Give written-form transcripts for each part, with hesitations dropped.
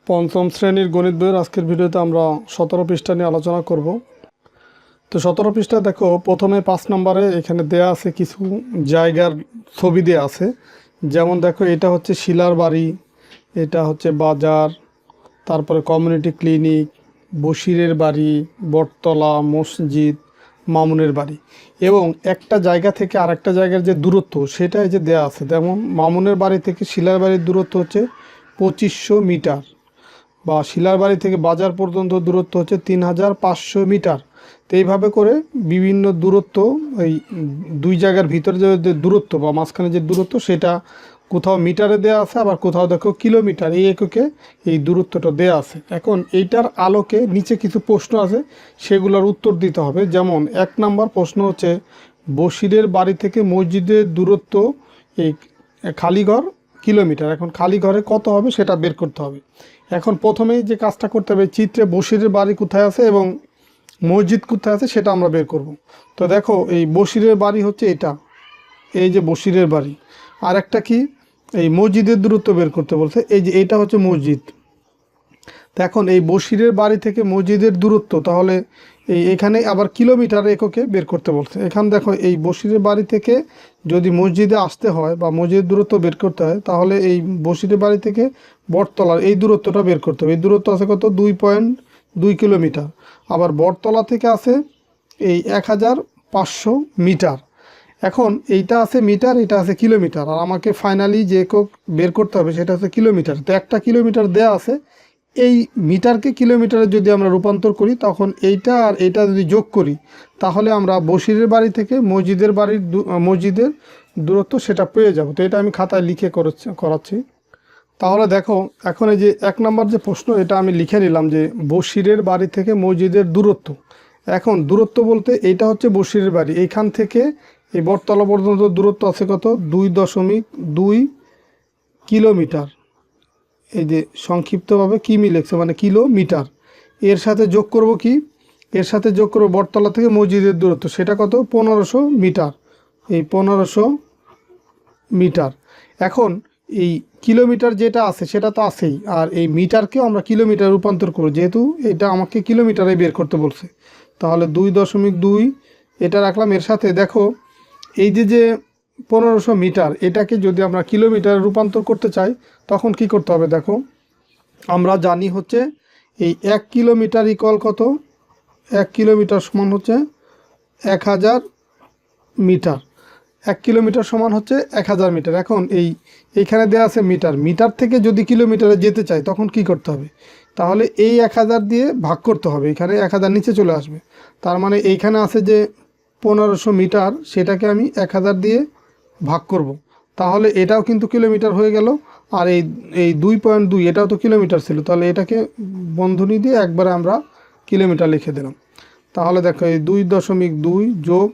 পঞ্চম শ্রেণীর গণিত বইয়ের আজকের ভিডিওতে আমরা 17 পৃষ্ঠা নিয়ে আলোচনা করব। তো 17 পৃষ্ঠা দেখো, প্রথমে 5 নম্বরে এখানে দেয়া আছে কিছু জায়গার ছবি দেয়া আছে। যেমন দেখো, এটা হচ্ছে শিলার বাড়ি, এটা হচ্ছে বাজার, তারপরে কমিউনিটি ক্লিনিক, বশিরের বাড়ি, বটতলা, মসজিদ, মামুনের বাড়ি। এবং একটা জায়গা থেকে আরেকটা জায়গার যে দূরত্ব সেটা এই যে দেয়া আছে। যেমন মামুনের বাড়ি থেকে শিলার বাড়ির দূরত্ব হচ্ছে 2500 মিটার, বা শিলার বাড়ি থেকে বাজার পর্যন্ত দূরত্ব হচ্ছে 3500 মিটার। তো এইভাবে করে বিভিন্ন দূরত্ব, এই দুই জায়গার ভিতরে যে দূরত্ব বা মাঝখানে যে দূরত্ব সেটা কোথাও মিটারে দেয়া আছে, আবার কোথাও দেখো কিলোমিটার, এই এককে এই দূরত্বটা দেয়া আছে। এখন এইটার আলোকে নিচে কিছু প্রশ্ন আছে, সেগুলোর উত্তর দিতে হবে। যেমন 1 নম্বর প্রশ্ন হচ্ছে, বশিরের বাড়ি থেকে মসজিদের দূরত্ব এই খালিঘর কিলোমিটার। এখন খালি ঘরে কত হবে সেটা বের করতে হবে। এখন প্রথমেই যে কাজটা করতে হবে, চিত্রে বশিরের বাড়ি কোথায় আছে এবং মসজিদ কোথায় আছে সেটা আমরা বের করব। তো দেখো, এই বশিরের বাড়ি হচ্ছে এটা, এই যে বশিরের বাড়ি। আর একটা কি, এই মসজিদের দূরত্ব বের করতে বলছে, এই যে এটা হচ্ছে মসজিদ। তো এখন এই বশিরের বাড়ি থেকে মসজিদের দূরত্ব, তাহলে এখানে আবার কিলোমিটার এককে বের করতে বলছে। এখান দেখো, এই বশিরের বাড়ি থেকে যদি মসজিদে আসতে হয় বা মসজিদের দূরত্ব বের করতে হয়, তাহলে এই বশিরের বাড়ি থেকে বটতলার এই দূরত্বটা বের করতে হবে। এই দূরত্ব আছে কত, 2.2 কিলোমিটার। আবার বটতলা থেকে আছে এই 1500 মিটার। এখন এইটা আছে মিটার, এটা আছে কিলোমিটার, আর আমাকে ফাইনালি যে একক বের করতে হবে সেটা হচ্ছে কিলোমিটার। তো 1 কিলোমিটার দেয়া আছে, এই মিটারকে কিলোমিটারে যদি আমরা রূপান্তর করি, তখন এইটা আর এইটা যদি যোগ করি, তাহলে আমরা বশিরের বাড়ি থেকে মসজিদের দূরত্ব সেটা পেয়ে যাব। তো এটা আমি খাতায় লিখে করাচ্ছি। তাহলে দেখো, এখন এই যে 1 নম্বর যে প্রশ্ন, এটা আমি লিখে নিলাম যে বশিরের বাড়ি থেকে মসজিদের দূরত্ব। এখন দূরত্ব বলতে এইটা হচ্ছে বশিরের বাড়ি, এইখান থেকে এই বটতলা পর্যন্ত দূরত্ব আছে কত, 2.2 কিলোমিটার। এই যে সংক্ষিপ্তভাবে কিমি লিখছে, মানে কিলোমিটার। এর সাথে যোগ করব কি, এর সাথে যোগ করব বটতলা থেকে মসজিদের দূরত্ব, সেটা কত, 1500 মিটার। এই 1500 মিটার। এখন এই কিলোমিটার যেটা আছে সেটা তো আছেই, আর এই মিটারকেও আমরা কিলোমিটার রূপান্তর করব, যেহেতু এটা আমাকে কিলোমিটারে বের করতে বলছে। তাহলে 2.2 এটা রাখলাম। এর সাথে দেখো, এই যে 1500 মিটার, এটাকে যদি আমরা কিলোমিটারে রূপান্তর করতে চাই, তখন কি করতে হবে দেখো, আমরা জানি হচ্ছে এই 1 কিলোমিটার ইকুয়াল কত, 1 কিলোমিটার সমান হচ্ছে 1000 মিটার। 1 কিলোমিটার সমান হচ্ছে 1000 মিটার। এখন এইখানে দেওয়া আছে মিটার, মিটার থেকে যদি কিলোমিটারে যেতে চাই তখন কি করতে হবে, তাহলে এই 1000 দিয়ে ভাগ করতে হবে। এখানে 1000 নিচে চলে আসবে, তার মানে এইখানে আছে যে 1500 মিটার, সেটাকে আমি 1000 দিয়ে ভাগ করব, তাহলে এটাও কিন্তু কিলোমিটার হয়ে গেল। আর এই 2.2 এটাও তো কিলোমিটার ছিল, তাহলে এটাকে বন্ধনী দিয়ে একবারে আমরা কিলোমিটার লিখে দিলাম। তাহলে দেখো, এই 2.2 যোগ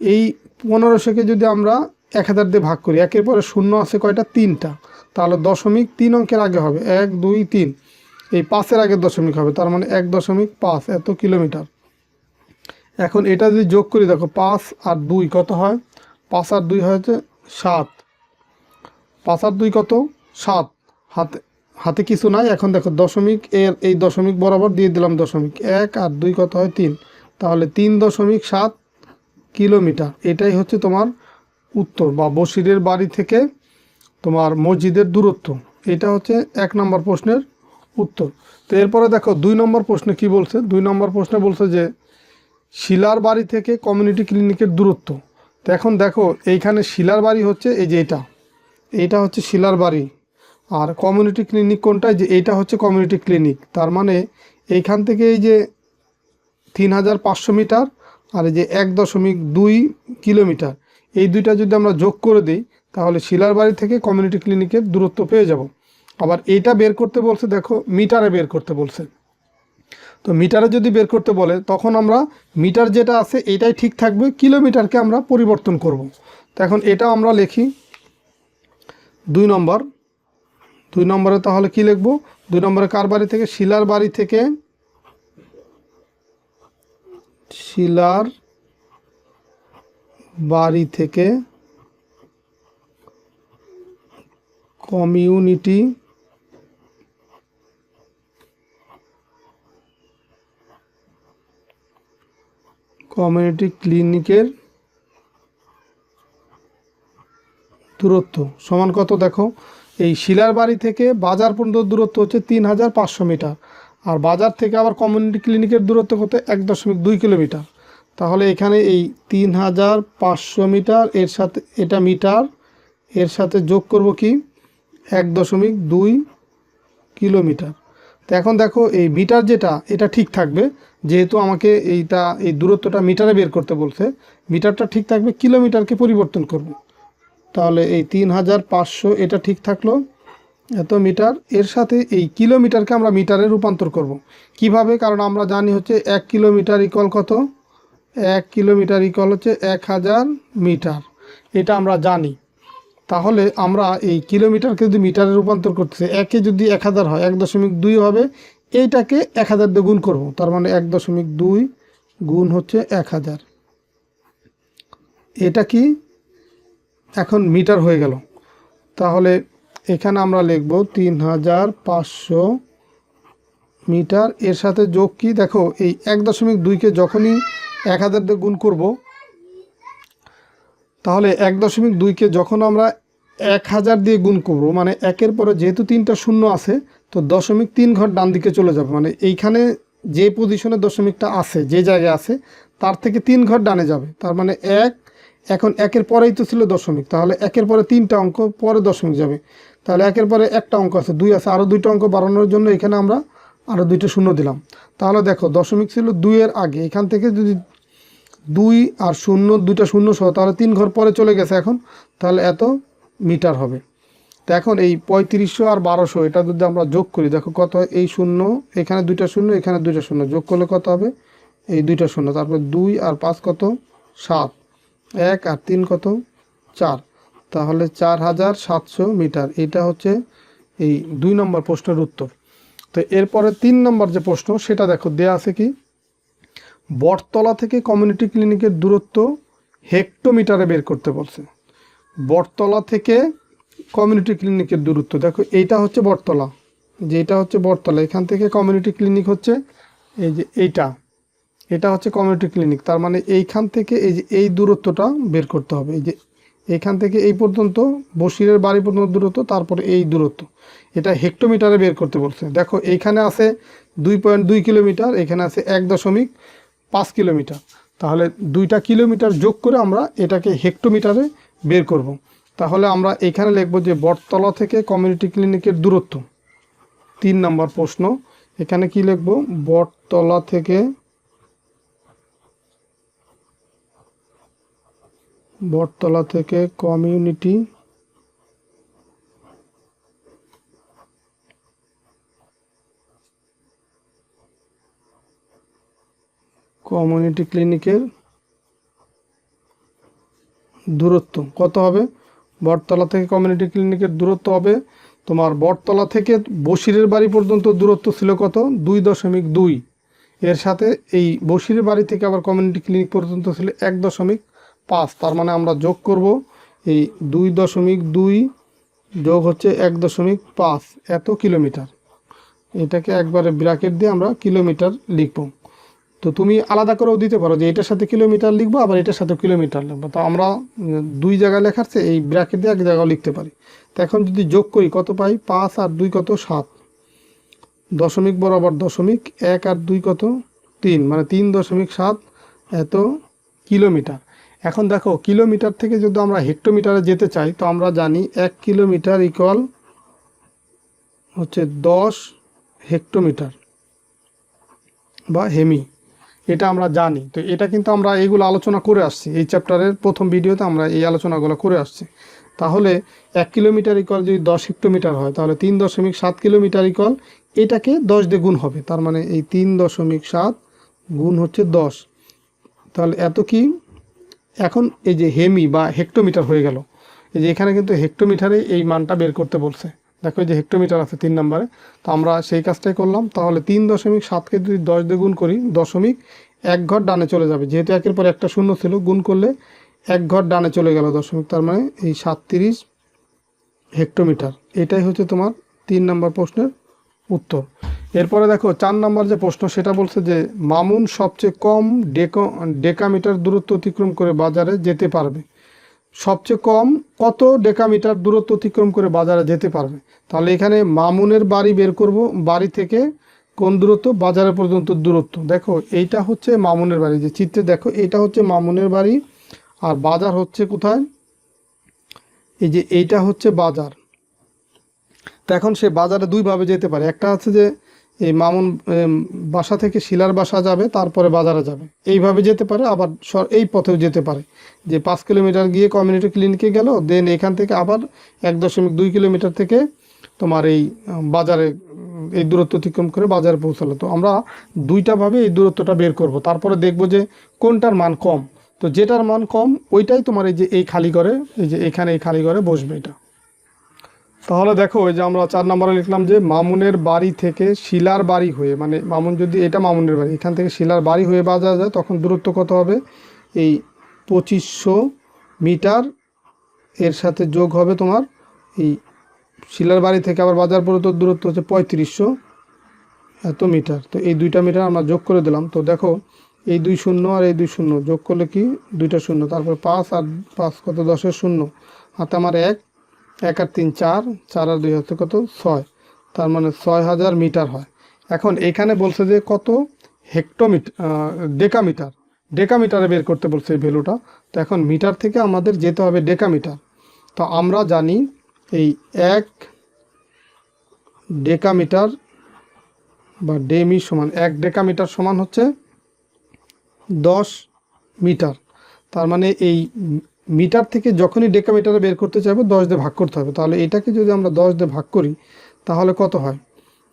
এই 1500কে যদি আমরা 1000 দিয়ে ভাগ করি, একের পরে শূন্য আছে কয়টা, 3টা, তাহলে 0.3 অঙ্কের আগে হবে 1 2 3, এই 5-এর আগে দশমিক হবে, তার মানে 1.5 এত কিলোমিটার। এখন এটা যদি যোগ করি, দেখো 5 আর 2 কত হয়, 5 আর 2 হয়েছে 7, 5 আর 2 কত, 7। হাতে হাতে কিছু নাই। এখন দেখো, দশমিক এই দশমিক বরাবর দিয়ে দিলাম দশমিক, 1 আর 2 কত হয় 3, তাহলে 3.7 কিলোমিটার। এটাই হচ্ছে তোমার উত্তর, বা বশিরের বাড়ি থেকে তোমার মসজিদের দূরত্ব। এটা হচ্ছে 1 নম্বর প্রশ্নের উত্তর। তো এরপরে দেখো 2 নম্বর প্রশ্নে কি বলছে। 2 নম্বর প্রশ্নে বলছে যে শিলার বাড়ি থেকে কমিউনিটি ক্লিনিকের দূরত্ব। তো এখন দেখো, এইখানে শিলার বাড়ি হচ্ছে এই যে এইটা হচ্ছে শিলার বাড়ি, আর কমিউনিটি ক্লিনিক কোনটা, যে এইটা হচ্ছে কমিউনিটি ক্লিনিক। তার মানে এইখান থেকে এই যে 3500 মিটার আর এই যে 1.2 কিলোমিটার, এই দুইটা যদি আমরা যোগ করে দিই, তাহলে শিলার বাড়ি থেকে কমিউনিটি ক্লিনিকের দূরত্ব পেয়ে যাব। আবার এইটা বের করতে বলছে, দেখো মিটারে বের করতে বলছে। তো মিটারে যদি বের করতে বলে, তখন আমরা মিটার যেটা আছে এটাই ঠিক থাকবে, কিলোমিটারকে আমরা পরিবর্তন করব। তো এখন এটা আমরা লিখি 2 নম্বরে। তাহলে কি লিখব, 2 নম্বরে কার বাড়ি থেকে, শিলার বাড়ি থেকে, শিলার বাড়ি থেকে কমিউনিটি কমিউনিটি ক্লিনিকের দূরত্ব সমান কত? দেখো এই শিলার বাড়ি থেকে বাজার পর্যন্ত দূরত্ব হচ্ছে 3500 মিটার, আর বাজার থেকে আবার কমিউনিটি ক্লিনিকের দূরত্ব কত? 1.2 কিলোমিটার। তাহলে এখানে এই 3500 মিটার, এর সাথে এটা মিটার, এর সাথে যোগ করব কি 1.2 কিলোমিটার। তো এখন দেখো এই মিটার যেটা, এটা ঠিক থাকবে, যেহেতু আমাকে এই দূরত্বটা মিটারে বের করতে বলছে, মিটারটা ঠিক থাকবে, কিলোমিটারকে পরিবর্তন করব। তাহলে এই 3500 এটা ঠিক থাকলো, এত মিটার, এর সাথে এই কিলোমিটারকে আমরা মিটারে রূপান্তর করব। কিভাবে? কারণ আমরা জানি হচ্ছে 1 কিলোমিটার ইকুয়াল কত? 1 কিলোমিটার ইকুয়াল হচ্ছে 1000 মিটার, এটা আমরা জানি। তাহলে আমরা এই কিলোমিটারকে যদি মিটারে রূপান্তর করতেছি, একে যদি 1000 হয় 1.2 হবে, এইটাকে 1000 দিয়ে গুণ করব, তার মানে 1.2 গুণ হচ্ছে 1000। এটা কি এখন মিটার হয়ে গেল। তাহলে এখানে আমরা লিখব 3500 মিটার, এর সাথে যোগ কি? দেখো এই 1.2কে যখনই 1000 দিয়ে গুণ করব, তাহলে 1.2কে যখন আমরা 1000 দিয়ে গুণ করব, মানে একের পরে যেহেতু 3টা শূন্য আছে, তো 0.3 ঘর ডান দিকে চলে যাবে, মানে এইখানে যে পজিশনে দশমিকটা আছে, যে জায়গায় আছে, তার থেকে 3 ঘর ডানে যাবে, তার মানে 1। এখন একের পরেই তো ছিল দশমিক, তাহলে একের পরে 3টা অঙ্ক, পরে দশমিক যাবে, তাহলে একের পরে একটা অঙ্ক আছে, 2 আছে, আরও 2টা অঙ্ক বাড়ানোর জন্য এখানে আমরা আরও 2টা শূন্য দিলাম। তাহলে দেখো দশমিক ছিল 2 এর আগে, এখান থেকে যদি 2 আর 0, 2টা শূন্য সহ, তাহলে 3 ঘর পরে চলে গেছে এখন, তাহলে এত মিটার হবে। তো এখন এই 3500 আর 1200 এটা যদি আমরা যোগ করি, দেখো কত হয়? এই শূন্য, এখানে 2টা শূন্য, এখানে 2টা শূন্য, যোগ করলে কত হবে? এই 2টা শূন্য, তারপরে 2 আর 5 কত? 7, 1 আর 3 কত? 4, তাহলে 4700 মিটার। এটা হচ্ছে এই 2 নম্বর প্রশ্নের উত্তর। তো এরপরে 3 নম্বর যে প্রশ্ন, সেটা দেখো দেয়া আছে কি, বটতলা থেকে কমিউনিটি ক্লিনিকের দূরত্ব হেক্টোমিটারে বের করতে বলছে। বটতলা থেকে কমিউনিটি ক্লিনিকের দূরত্ব, দেখো এইটা হচ্ছে বটতলা, যে এটা হচ্ছে বটতলা, এখান থেকে কমিউনিটি ক্লিনিক হচ্ছে এই যে এটা হচ্ছে কমিউনিটি ক্লিনিক, তার মানে এইখান থেকে এই যে এই দূরত্বটা বের করতে হবে। এই যে এইখান থেকে এই পর্যন্ত বসিরের বাড়ি পর্যন্ত দূরত্ব, তারপরে এই দূরত্ব, এটা হেক্টোমিটারে বের করতে বলছে। দেখো এইখানে আছে 2.2 কিলোমিটার, এখানে আছে 1.5 কিলোমিটার, তাহলে 2টা কিলোমিটার যোগ করে আমরা এটাকে হেক্টোমিটারে বের করব। তাহলে আমরা এখানে লিখব যে বটতলা থেকে কমিউনিটি ক্লিনিকের দূরত্ব। 3 নম্বর প্রশ্ন, এখানে কি লিখব? বটতলা থেকে কমিউনিটি ক্লিনিকের দূরত্ব কত হবে? বটতলা থেকে কমিউনিটি ক্লিনিকের দূরত্ব হবে তোমার, বটতলা থেকে বসিরের বাড়ি পর্যন্ত দূরত্ব ছিল কত? 2.2, এর সাথে এই বসিরের বাড়ি থেকে আবার কমিউনিটি ক্লিনিক পর্যন্ত ছিল 1.5, তার মানে আমরা যোগ করব এই 2.2 যোগ হচ্ছে 1.5, এত কিলোমিটার। এটাকে একবারে ব্র্যাকেট দিয়ে আমরা কিলোমিটার লিখব। তো তুমি আলাদা করেও দিতে পারো যে এটার সাথে কিলোমিটার লিখবো, আবার এটার সাথে কিলোমিটার লিখবো, তো আমরা 2 জায়গায় লেখাচ্ছে এই ব্র্যাকেট দিয়ে এক জায়গাও লিখতে পারি। তো এখন যদি যোগ করি কত পাই? 5 আর 2 কত? 7, দশমিক বরাবর দশমিক, 1 আর 2 কত? 3, মানে 3.7 এত কিলোমিটার। এখন দেখো কিলোমিটার থেকে যদি আমরা হেক্টোমিটারে যেতে চাই, তো আমরা জানি 1 কিলোমিটার ইকুয়াল হচ্ছে 10 হেক্টোমিটার বা হেমি, এটা আমরা জানি। তো এটা কিন্তু আমরা এইগুলো আলোচনা করে আসছি, এই চ্যাপ্টারের প্রথম ভিডিওতে আমরা এই আলোচনাগুলো করে আসছি। তাহলে 1 কিলোমিটার ইকুয়াল যদি 10 হেক্টোমিটার হয়, তাহলে 3.7 কিলোমিটার ইকুয়াল এটাকে 10 দিয়ে গুণ হবে, তার মানে এই 3.7 গুণ হচ্ছে 10, তাহলে এত কি? এখন এই যে হেমি বা হেক্টোমিটার হয়ে গেল, এই যে এখানে কিন্তু হেক্টোমিটারে এই মানটা বের করতে বলছে। দেখো এই যে হেক্টোমিটার আছে 3 নম্বরে, তো আমরা সেই কাজটাই করলাম। তাহলে 3.7কে যদি 10 দিয়ে গুণ করি, 1 ঘর ডানে চলে যাবে, যেহেতু একের পর একটা শূন্য ছিল, গুণ করলে 1 ঘর ডানে চলে গেল দশমিক, তার মানে এই 37 হেক্টোমিটার। এটাই হচ্ছে তোমার 3 নম্বর প্রশ্নের উত্তর। এরপরে দেখো 4 নম্বর যে প্রশ্ন সেটা বলছে যে মামুন সবচেয়ে কম ডেকামিটার দূরত্ব অতিক্রম করে বাজারে যেতে পারবে। সবচেয়ে কম কত ডেকামিটার দূরত্ব অতিক্রম করে বাজারে যেতে পারবে। তাহলে এখানে মামুনের বাড়ি বের করব, বাড়ি থেকে কোন দূরত্ব, বাজারে পর্যন্ত দূরত্ব। দেখো এইটা হচ্ছে মামুনের বাড়ি, যে চিত্রে দেখো এইটা হচ্ছে মামুনের বাড়ি, আর বাজার হচ্ছে কোথায়, এই যে এইটা হচ্ছে বাজার। তো এখন সে বাজারে দুইভাবে যেতে পারে, একটা আছে যে এই মামুন বাসা থেকে শিলার বাসা যাবে তারপরে বাজারে যাবে, এইভাবে যেতে পারে, আবার এই পথেও যেতে পারে, যে 5 কিলোমিটার গিয়ে কমিউনিটি ক্লিনিকে গেল, দেন এখান থেকে আবার 1.2 কিলোমিটার থেকে তোমার এই বাজারে এই দূরত্ব অতিক্রম করে বাজারে পৌঁছালো। তো আমরা দুইটাভাবে এই দূরত্বটা বের করব, তারপরে দেখব যে কোনটার মান কম। তো যেটার মান কম ওইটাই তোমার এই যে এই খালি ঘরে, এই যে এখানে এই খালি ঘরে বসবে এটা। তাহলে দেখো ওই যে আমরা 4 নম্বরে লিখলাম যে মামুনের বাড়ি থেকে শিলার বাড়ি হয়ে, মানে মামুন যদি এটা মামুনের বাড়ি, এখান থেকে শিলার বাড়ি হয়ে বাজার যায় তখন দূরত্ব কত হবে, এই 2500 মিটার, এর সাথে যোগ হবে তোমার এই শিলার বাড়ি থেকে আবার বাজার পর্যন্ত দূরত্ব হচ্ছে 3500 এত মিটার। তো এই দুইটা মিটার আমরা যোগ করে দিলাম। তো দেখো এই 2 শূন্য আর এই 2 শূন্য যোগ করলে কি 2টা শূন্য, তারপর 5 আর 5 কত 10-এর শূন্য, হাতে আমার 1 আর 3 4, 4 আর 2 হচ্ছে কত 6, তার মানে 6000 মিটার হয়। এখন এখানে বলছে যে কত হেক্টোমিটার, ডেকামিটারে বের করতে বলছে এই ভ্যালুটা। তো এখন মিটার থেকে আমাদের যেতে হবে ডেকামিটার। তো আমরা জানি এই 1 ডেকামিটার বা ডেমি সমান 1 ডেকামিটার সমান হচ্ছে 10 মিটার। তার মানে এই মিটার থেকে যখনই ডেকামিটারে বের করতে চাইবো 10 দিয়ে ভাগ করতে হবে। তাহলে এটাকে যদি আমরা 10 দিয়ে ভাগ করি তাহলে কত হয়,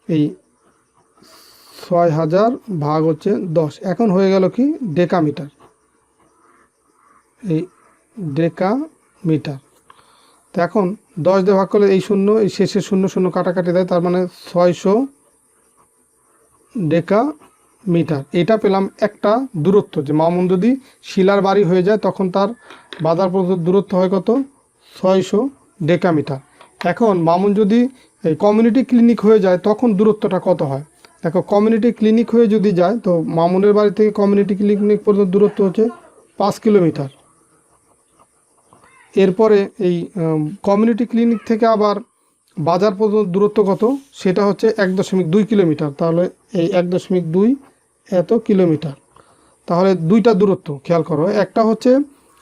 এই 6000 ভাগ হচ্ছে 10। এখন হয়ে গেল কি ডেকামিটার, এই ডেকামিটার। তো এখন 10 দিয়ে ভাগ করলে এই শূন্য, এই শেষে শূন্য শূন্য কাটাকাটি দেয়, তার মানে 600 ডেকামিটার। এটা পেলাম একটা দূরত্ব, যে মামুন যদি শিলার বাড়ি হয়ে যায় তখন তার বাজার পর্যন্ত দূরত্ব হয় কত 600 ডেকামিটার। এখন মামুন যদি এই কমিউনিটি ক্লিনিক হয়ে যায় তখন দূরত্বটা কত হয়। দেখো কমিউনিটি ক্লিনিক হয়ে যদি যায় তো মামুনের বাড়ি থেকে কমিউনিটি ক্লিনিক পর্যন্ত দূরত্ব হচ্ছে 5 কিলোমিটার। এরপরে এই কমিউনিটি ক্লিনিক থেকে আবার বাজার পর্যন্ত দূরত্ব কত, সেটা হচ্ছে 1.2 কিলোমিটার। তাহলে এই 1.2 এত কিলোমিটার। তাহলে দুইটা দূরত্ব খেয়াল করো, একটা হচ্ছে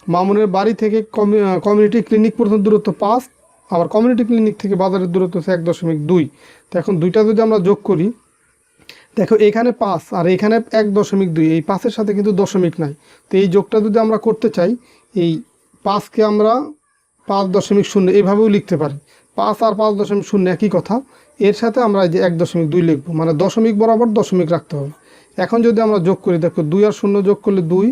মামুনের বাড়ি থেকে কমিউনিটি ক্লিনিক পর্যন্ত দূরত্ব 5, আবার কমিউনিটি ক্লিনিক থেকে বাজারের দূরত্ব হচ্ছে 1.2। তো এখন দুইটা যদি আমরা যোগ করি, দেখো এখানে 5 আর এখানে 1.2, এই 5-এর সাথে কিন্তু দশমিক নাই। তো এই যোগটা যদি আমরা করতে চাই, এই 5কে আমরা 5.0 এইভাবেও লিখতে পারি, 5 আর 5.0 একই কথা। এর সাথে আমরা এই যে 1.2 লিখবো, মানে দশমিক বরাবর দশমিক রাখতে হবে। এখন যদি আমরা যোগ করি, দেখো 2 আর 0 যোগ করলে 2,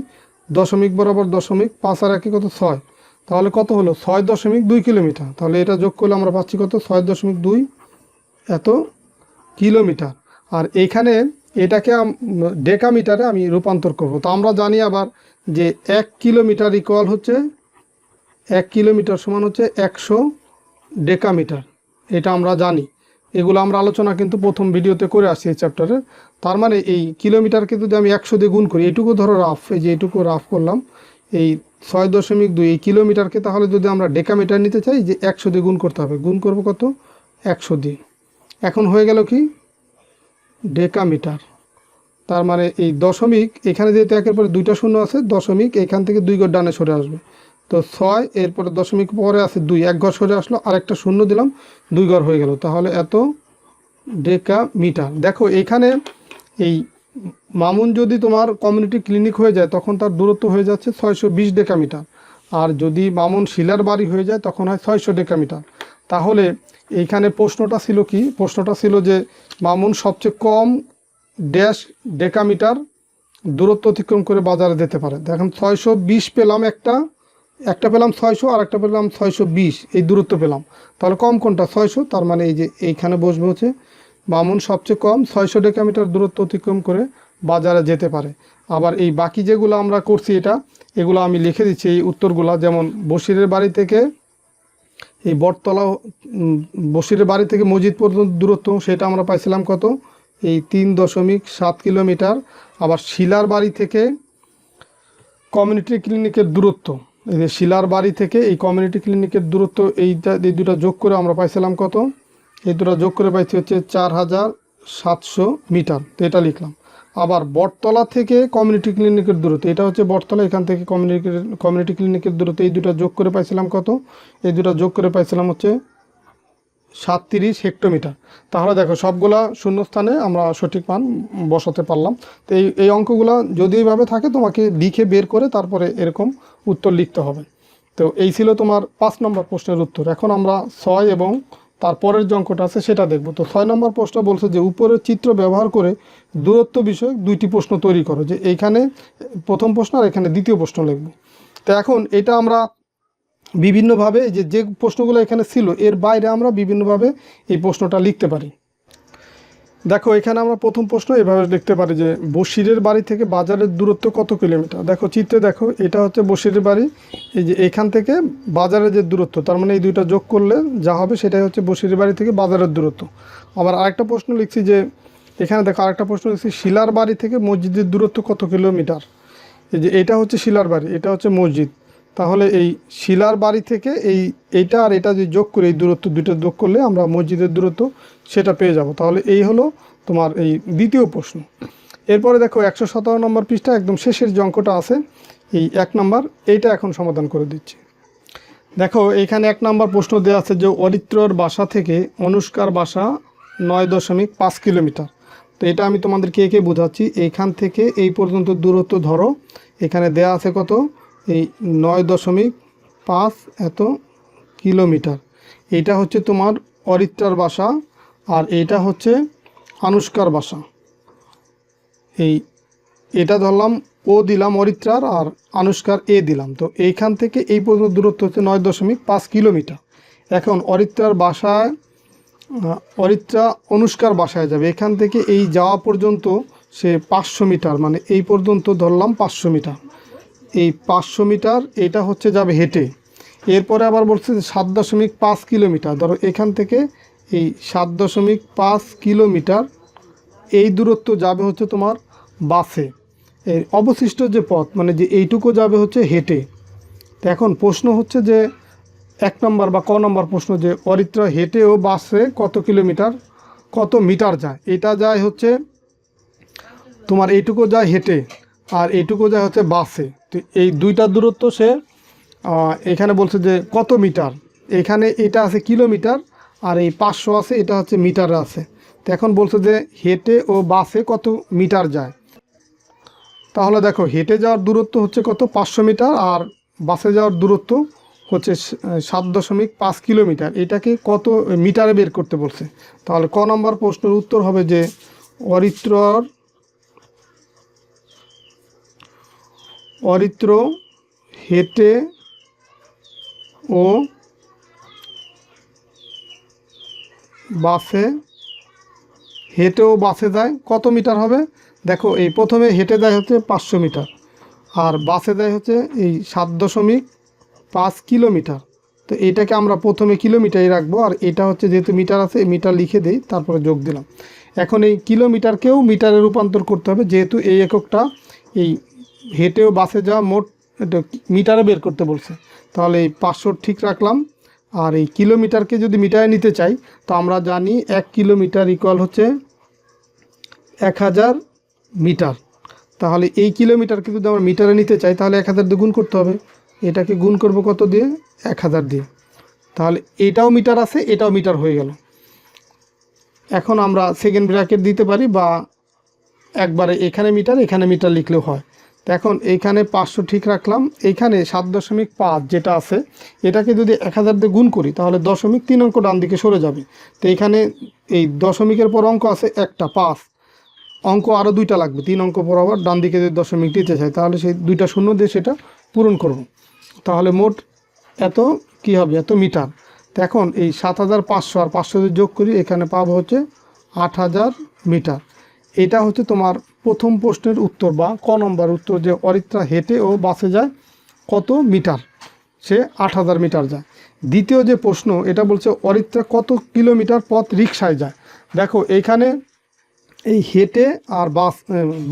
দশমিক বরাবর দশমিক, 5 আর 1 কত 6, তাহলে কত হলো 6.2 কিলোমিটার। তাহলে এটা যোগ করলে আমরা পাচ্ছি কত 6.2 এত কিলোমিটার। আর এইখানে এটাকে ডেকামিটারে আমি রূপান্তর করব। তো আমরা জানি আবার যে 1 কিলোমিটার ইকুয়াল হচ্ছে 1 কিলোমিটার সমান হচ্ছে 100 ডেকামিটার, এটা আমরা জানি। এগুলো আমরা আলোচনা কিন্তু প্রথম ভিডিওতে করে আসছি এই চ্যাপ্টারে। তার মানে এই কিলোমিটারকে যদি আমি 100 দিয়ে গুণ করি, এইটুকু ধরো রাফ, এই যে এইটুকু রাফ করলাম, এই 6.2 এই কিলোমিটারকে তাহলে যদি আমরা ডেকামিটার নিতে চাই, যে 100 দিয়ে গুণ করতে হবে, গুণ করব কত 100 দিয়ে। এখন হয়ে গেল কি ডেকামিটার। তার মানে এই দশমিক এখানে যেহেতু 1-এর পরে 2টা শূন্য আছে, দশমিক এখান থেকে 2 ঘর ডানে সরে আসবে। তো 6, এরপরে দশমিক পরে আছে 2, 1 ঘর সরে আসলো, আরেকটা শূন্য দিলাম, 2 ঘর হয়ে গেল। তাহলে এত ডেকামিটার। দেখো এখানে এই মামুন যদি তোমার কমিউনিটি ক্লিনিক হয়ে যায় তখন তার দূরত্ব হয়ে যাচ্ছে 620 ডেকামিটার, আর যদি মামুন শিলার বাড়ি হয়ে যায় তখন হয় 600 ডেকামিটার। তাহলে এইখানে প্রশ্নটা ছিল কি, প্রশ্নটা ছিল যে মামুন সবচেয়ে কম ডেকামিটার দূরত্ব অতিক্রম করে বাজারে যেতে পারে। দেখেন 620 পেলাম, একটা পেলাম 600 আর একটা পেলাম 620, এই দূরত্ব পেলাম। তাহলে কম কোনটা 600, তার মানে এই যে এইখানে বসবে হচ্ছে মামুন সবচেয়ে কম 600 ডেকামিটার দূরত্ব অতিক্রম করে বাজারে যেতে পারে। আবার এই বাকি যেগুলো আমরা করছি এগুলো আমি লিখে দিচ্ছি এই উত্তরগুলো। যেমন বশিরের বাড়ি থেকে এই বটতলা, বশিরের বাড়ি থেকে মসজিদ পর্যন্ত দূরত্ব সেটা আমরা পাইছিলাম কত এই 3.7 কিলোমিটার। আবার শিলার বাড়ি থেকে কমিউনিটি ক্লিনিকের দূরত্ব, এই যে শিলার বাড়ি থেকে এই কমিউনিটি ক্লিনিকের দূরত্ব, এই দুটো যোগ করে আমরা পাইছিলাম কত, এই দুটো যোগ করে পাইছি হচ্ছে 4700 মিটার। তো এটা লিখলাম। আবার বটতলা থেকে কমিউনিটি ক্লিনিকের দূরত্ব, এটা হচ্ছে বটতলা, এখান থেকে কমিউনিটি ক্লিনিকের দূরত্ব, এই দুটো যোগ করে পাইছিলাম কত, এই দুটো যোগ করে পাইছিলাম হচ্ছে 37 হেক্টোমিটার। তাহলে দেখো সবগুলা শূন্যস্থানে আমরা সঠিক মান বসাতে পারলাম। তো এই অঙ্কগুলো যদি এইভাবে থাকে তোমাকে লিখে বের করে তারপরে এরকম উত্তর লিখতে হবে। তো এই ছিল তোমার 5 নম্বর প্রশ্নের উত্তর। এখন আমরা 6 এবং তারপরের যে অঙ্কটা আছে সেটা দেখব। তো 6 নম্বর প্রশ্ন বলছে যে উপরের চিত্র ব্যবহার করে দূরত্ব বিষয়ক 2টি প্রশ্ন তৈরি করো। যে এইখানে প্রথম প্রশ্ন আর এখানে দ্বিতীয় প্রশ্ন লিখব। তো এখন এটা আমরা বিভিন্নভাবে যে প্রশ্নগুলো এখানে ছিল এর বাইরে আমরা বিভিন্নভাবে এই প্রশ্নটা লিখতে পারি। দেখো এখানে আমরা প্রথম প্রশ্ন এভাবে লিখতে পারি যে বশিরের বাড়ি থেকে বাজারের দূরত্ব কত কিলোমিটার। দেখো চিত্রে দেখো এটা হচ্ছে বশিরের বাড়ি, এই যে এখান থেকে বাজারের যে দূরত্ব, তার মানে এই দুইটা যোগ করলে যা হবে সেটাই হচ্ছে বশিরের বাড়ি থেকে বাজারের দূরত্ব। আবার আরেকটা প্রশ্ন লিখছি যে এখানে দেখো আরেকটা প্রশ্ন লিখছি শিলার বাড়ি থেকে মসজিদের দূরত্ব কত কিলোমিটার। এই যে এটা হচ্ছে শিলার বাড়ি, এটা হচ্ছে মসজিদ। তাহলে এই শিলার বাড়ি থেকে এইটা আর এটা যে যোগ করে এই দূরত্ব দুটো যোগ করলে আমরা মসজিদের দূরত্ব সেটা পেয়ে যাব। তাহলে এই হলো তোমার এই দ্বিতীয় প্রশ্ন। এরপরে দেখো 117 নম্বর পৃষ্ঠা একদম শেষের যে অঙ্কটা আছে এই 1 নম্বর, এইটা এখন সমাধান করে দিচ্ছি। দেখো এইখানে 1 নম্বর প্রশ্ন দেওয়া আছে যে অরিত্রর বাসা থেকে অনুষ্কার বাসা 9.5 কিলোমিটার। তো এটা আমি তোমাদেরকে একে বোঝাচ্ছি। এইখান থেকে এই পর্যন্ত দূরত্ব ধরো, এখানে দেয়া আছে কত, এই 9.5 এত কিলোমিটার। এইটা হচ্ছে তোমার অরিত্রার বাসা আর এইটা হচ্ছে আনুষ্কার বাসা। এটা ধরলাম ও দিলাম অরিত্রার আর আনুষ্কার এ দিলাম। তো এইখান থেকে এই পর্যন্ত দূরত্ব হচ্ছে 9.5 কিলোমিটার। এখন অরিত্রার বাসায় অরিত্রা অনুষ্কার বাসায় যাবে, এখান থেকে এই যাওয়া পর্যন্ত সে 500 মিটার, মানে এই পর্যন্ত ধরলাম 500 মিটার। এই 500 মিটার এটা হচ্ছে যাবে হেঁটে। এরপরে আবার বলছে যে 7.5 কিলোমিটার, ধরো এখান থেকে এই 7.5 কিলোমিটার এই দূরত্ব যাবে হচ্ছে তোমার বাসে। এই অবশিষ্ট যে পথ মানে যে এইটুকু যাবে হচ্ছে হেঁটে। তো এখন প্রশ্ন হচ্ছে যে 1 নম্বর বা ক নম্বর প্রশ্ন যে অরিত্রা হেঁটে ও বাসে কত কিলোমিটার কত মিটার যায়। এটা যায় হচ্ছে তোমার এইটুকু যায় হেঁটে আর এইটুকু যায় হচ্ছে বাসে। তো এই দুইটার দূরত্ব সে এখানে বলছে যে কত মিটার, এখানে এটা আছে কিলোমিটার আর এই 500 আছে, এটা হচ্ছে মিটারে আছে। তো এখন বলছে যে হেঁটে ও বাসে কত মিটার যায়। তাহলে দেখো হেঁটে যাওয়ার দূরত্ব হচ্ছে কত 500 মিটার আর বাসে যাওয়ার দূরত্ব হচ্ছে 7.5 কিলোমিটার। এটাকে কত মিটারে বের করতে বলছে। তাহলে ক নম্বর প্রশ্নের উত্তর হবে যে অরিত্র হেঁটে ও বাসে যায় কত মিটার হবে। দেখো এই প্রথমে হেঁটে যায় হচ্ছে 500 মিটার আর বাসে যায় হচ্ছে এই 7.5 কিলোমিটার। তো এইটাকে আমরা প্রথমে কিলোমিটারই রাখবো আর এটা হচ্ছে যেহেতু মিটার আছে মিটার লিখে দেই, তারপরে যোগ দিলাম। এখন এই কিলোমিটারকেও মিটারে রূপান্তর করতে হবে, যেহেতু এই এককটা এই হেঁটে ও বাসে যাওয়া মোট এটা মিটারে বের করতে বলছে। তাহলে এই 500 ঠিক রাখলাম। আর এই কিলোমিটারকে যদি মিটারে নিতে চাই তো আমরা জানি 1 কিলোমিটার ইকুয়াল হচ্ছে 1000 মিটার। তাহলে এই কিলোমিটারকে যদি আমরা মিটারে নিতে চাই তাহলে 1000 দিয়ে গুণ করতে হবে। এটাকে গুণ করব কত দিয়ে, 1000 দিয়ে। তাহলে এটাও মিটার আছে এটাও মিটার হয়ে গেল। এখন আমরা সেকেন্ড ব্র্যাকেট দিতে পারি বা একবারে এখানে মিটার লিখলেও হয়। তো এখন এইখানে 500 ঠিক রাখলাম। এইখানে 7.5 যেটা আছে এটাকে যদি 1000 দিয়ে গুণ করি তাহলে 0.3 অঙ্ক ডান দিকে সরে যাবে। তো এইখানে এই দশমিকের পর অঙ্ক আছে একটা 5, অঙ্ক আরও 2টা লাগবে, 3 অঙ্ক পর আবার ডান দিকে যদি দশমিক দিতে চাই তাহলে সেই 2টা শূন্য দিয়ে সেটা পূরণ করব। তাহলে মোট এত কি হবে, এত মিটার। তো এখন এই 7500 আর 500 দিয়ে যোগ করি, এখানে পাবো হচ্ছে 8000 মিটার। এটা হচ্ছে তোমার প্রথম প্রশ্নের উত্তর বা ক নম্বর উত্তর যে অরিত্রা হেঁটে ও বাসে যায় কত মিটার, সে 8000 মিটার যায়। দ্বিতীয় যে প্রশ্ন এটা বলছে অরিত্রা কত কিলোমিটার পথ রিক্সায় যায়। দেখো এইখানে এই হেঁটে আর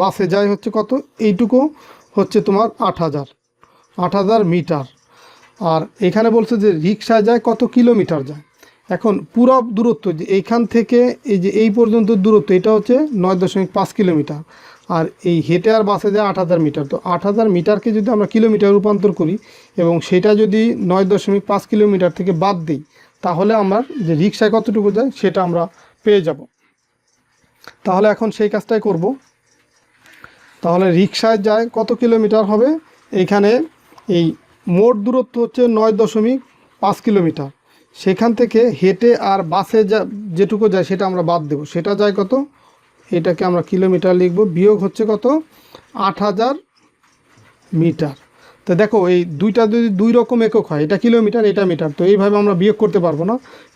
বাসে যায় হচ্ছে কত, এইটুকু হচ্ছে তোমার 8,000 মিটার। আর এখানে বলছে যে রিক্সায় যায় কত কিলোমিটার যায়। এখন পুরো দূরত্ব যে এইখান থেকে এই যে এই পর্যন্ত দূরত্ব এটা হচ্ছে 9.5 কিলোমিটার, আর এই হেঁটে আর বাসে যায় 8,000 মিটার। তো 8,000 মিটারকে যদি আমরা কিলোমিটার রূপান্তর করি এবং সেটা যদি 9.5 কিলোমিটার থেকে বাদ দিই, তাহলে আমার যে রিক্সায় কতটুকু যায় সেটা আমরা পেয়ে যাব। তাহলে এখন সেই কাজটাই করব। তাহলে রিক্সায় যায় কত কিলোমিটার হবে, এইখানে এই মোট দূরত্ব হচ্ছে 9.5 কিলোমিটার। সেখান থেকে হেঁটে আর বাসে যেটুকু যায় সেটা আমরা বাদ দেব, সেটা যায় কত, এটাকে আমরা কিলোমিটার লিখব, বিয়োগ হচ্ছে কত 8,000 মিটার। তো দেখো এই দুইটা যদি দুই রকম একক হয়, এটা কিলোমিটার এটা মিটার, তো এইভাবে আমরা বিয়োগ করতে পারবো না।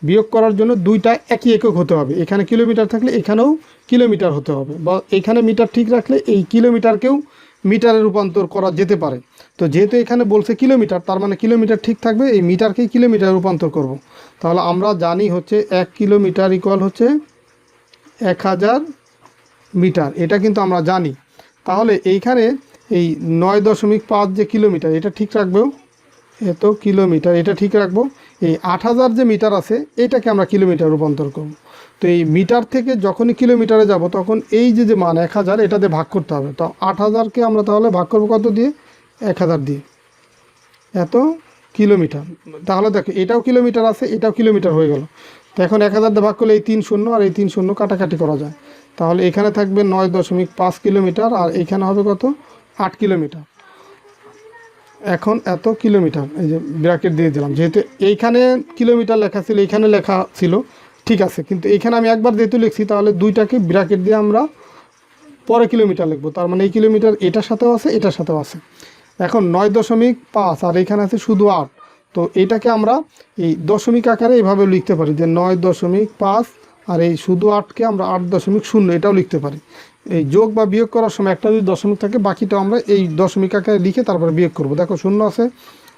বিয়োগ করার জন্য দুইটা একই একক হতে হবে, এখানে কিলোমিটার থাকলে এখানেও কিলোমিটার হতে হবে, বা এখানে মিটার ঠিক রাখলে এই কিলোমিটারকেও মিটারে রূপান্তর করা যেতে পারে। তো যেহেতু এখানে বলছে কিলোমিটার, তার মানে কিলোমিটার ঠিক থাকবে, এই মিটারকেই কিলোমিটারে রূপান্তর করব। তাহলে আমরা জানি হচ্ছে 1 কিলোমিটার ইকুয়াল হচ্ছে 1,000 মিটার, এটা কিন্তু আমরা জানি। তাহলে এইখানে এই 9.5 যে কিলোমিটার এটা ঠিক রাখবো, এত কিলোমিটার এটা ঠিক রাখবো। এই 8,000 যে মিটার আছে এটাকে আমরা কিলোমিটার রূপান্তর করব। তো এই মিটার থেকে যখনই কিলোমিটারে যাব তখন এই যে মান 1,000 এটাতে ভাগ করতে হবে। তো 8,000কে আমরা তাহলে ভাগ করবো কত দিয়ে, 1,000 দিয়ে, এত কিলোমিটার। তাহলে দেখো এটাও কিলোমিটার আছে এটাও কিলোমিটার হয়ে গেল। তো এখন 1,000 দিয়ে ভাগ করলে এই 3 শূন্য আর এই 3 শূন্য কাটাকাটি করা যায়। তাহলে এখানে থাকবে 9.5 কিলোমিটার আর এইখানে হবে কত, 8 কিলোমিটার। এখন এত কিলোমিটার এই যে ব্র্যাকেট দিয়ে দিলাম, যেহেতু এইখানে কিলোমিটার লেখা ছিল এইখানে লেখা ছিল ঠিক আছে, কিন্তু এইখানে আমি একবার যেহেতু লিখছি তাহলে দুইটাকে ব্র্যাকেট দিয়ে আমরা পরে কিলোমিটার লিখবো। তার মানে এই কিলোমিটার এটার সাথেও আছে এটার সাথেও আছে। এখন 9.5 আর এখানে আছে শুধু 8, তো এটাকে আমরা এই দশমিক আকারে এইভাবে লিখতে পারি যে 9.5 আর এই শুধু 8কে আমরা 8.0 এটাও লিখতে পারি। এই যোগ বা বিয়োগ করার সময় একটা যদি দশমিক থাকে বাকিটা আমরা এই দশমিক আকারে লিখে তারপরে বিয়োগ করব। দেখো শূন্য আছে,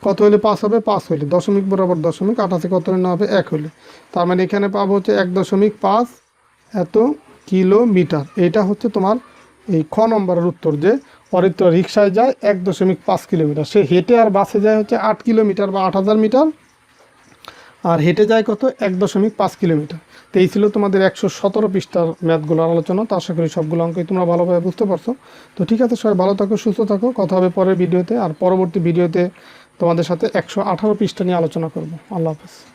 কত হলে 5 হবে, 5 হলে দশমিক বরাবর দশমিক, 8 আছে কত হলে না হবে 1 হলে। তার মানে এখানে পাবো হচ্ছে 1.5 এত কিলোমিটার। এটা হচ্ছে তোমার এই খ নম্বরের উত্তর, যে অরিত্র রিক্সায় যায় 1.5 কিলোমিটার, সে হেঁটে আর বাসে যায় হচ্ছে 8 কিলোমিটার বা 8,000 মিটার, আর হেঁটে যায় কত 1.5 কিলোমিটার। তো এই ছিল তোমাদের 117 পৃষ্ঠার ম্যাথগুলোর আলোচনা। তো আশা করি সবগুলো অঙ্কই তোমরা ভালোভাবে বুঝতে পারছো। তো ঠিক আছে, সবাই ভালো থাকো সুস্থ থাকো, কথা হবে পরের ভিডিওতে। আর পরবর্তী ভিডিওতে তোমাদের সাথে 118 পৃষ্ঠা নিয়ে আলোচনা করব। আল্লাহ হাফেজ।